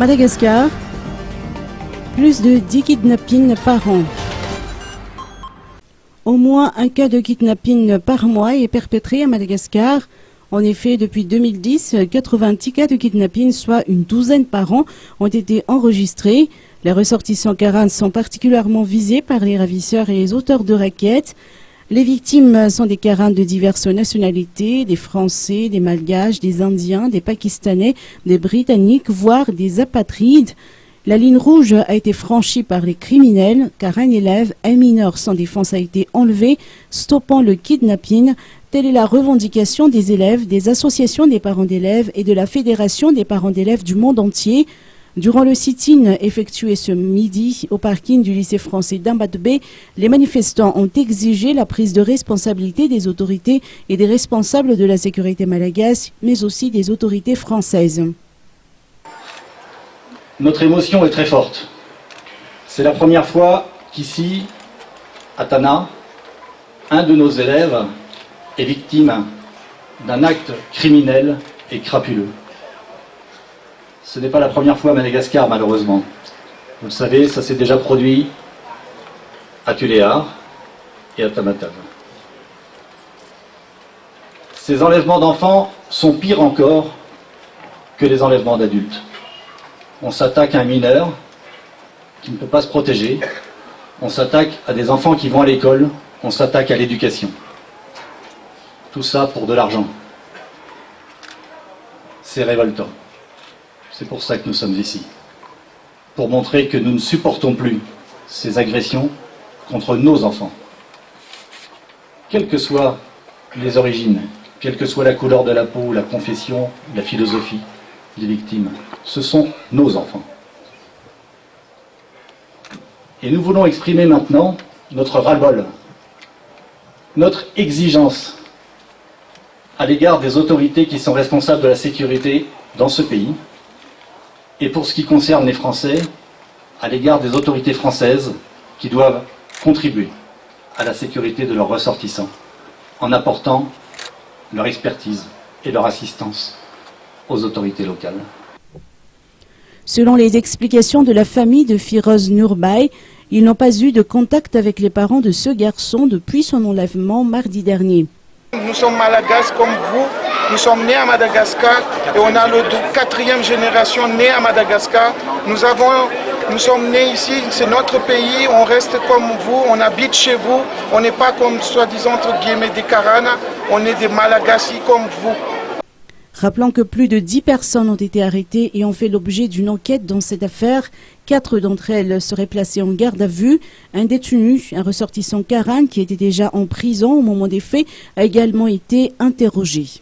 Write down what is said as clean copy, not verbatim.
Madagascar, plus de 10 kidnappings par an. Au moins un cas de kidnapping par mois est perpétré à Madagascar. En effet, depuis 2010, 90 cas de kidnapping, soit une douzaine par an, ont été enregistrés. Les ressortissants Karan sont particulièrement visés par les ravisseurs et les auteurs de requêtes. Les victimes sont des Karans de diverses nationalités, des Français, des Malgaches, des Indiens, des Pakistanais, des Britanniques, voire des apatrides. La ligne rouge a été franchie par les criminels car un élève, un mineur sans défense a été enlevé, stoppant le kidnapping. Telle est la revendication des élèves, des associations des parents d'élèves et de la Fédération des parents d'élèves du monde entier. Durant le sit-in effectué ce midi au parking du lycée français d'Ambatbe, les manifestants ont exigé la prise de responsabilité des autorités et des responsables de la sécurité malagasy, mais aussi des autorités françaises. Notre émotion est très forte. C'est la première fois qu'ici, à Tana, un de nos élèves est victime d'un acte criminel et crapuleux. Ce n'est pas la première fois à Madagascar, malheureusement. Vous le savez, ça s'est déjà produit à Tuléar et à Tamatave. Ces enlèvements d'enfants sont pires encore que les enlèvements d'adultes. On s'attaque à un mineur qui ne peut pas se protéger. On s'attaque à des enfants qui vont à l'école. On s'attaque à l'éducation. Tout ça pour de l'argent. C'est révoltant. C'est pour ça que nous sommes ici. Pour montrer que nous ne supportons plus ces agressions contre nos enfants. Quelles que soient les origines, quelle que soit la couleur de la peau, la confession, la philosophie des victimes, ce sont nos enfants. Et nous voulons exprimer maintenant notre ras-le-bol, notre exigence à l'égard des autorités qui sont responsables de la sécurité dans ce pays, et pour ce qui concerne les Français, à l'égard des autorités françaises qui doivent contribuer à la sécurité de leurs ressortissants en apportant leur expertise et leur assistance aux autorités locales. Selon les explications de la famille de Firoz Nurbay, ils n'ont pas eu de contact avec les parents de ce garçon depuis son enlèvement mardi dernier. Nous sommes malagasy comme vous, nous sommes nés à Madagascar et on a le 4e génération née à Madagascar. Nous sommes nés ici, c'est notre pays, on reste comme vous, on habite chez vous, on n'est pas comme soi-disant entre guillemets des Karans, on est des Malagasy comme vous. Rappelons que plus de 10 personnes ont été arrêtées et ont fait l'objet d'une enquête dans cette affaire. 4 d'entre elles seraient placées en garde à vue. Un détenu, un ressortissant Karan qui était déjà en prison au moment des faits, a également été interrogé.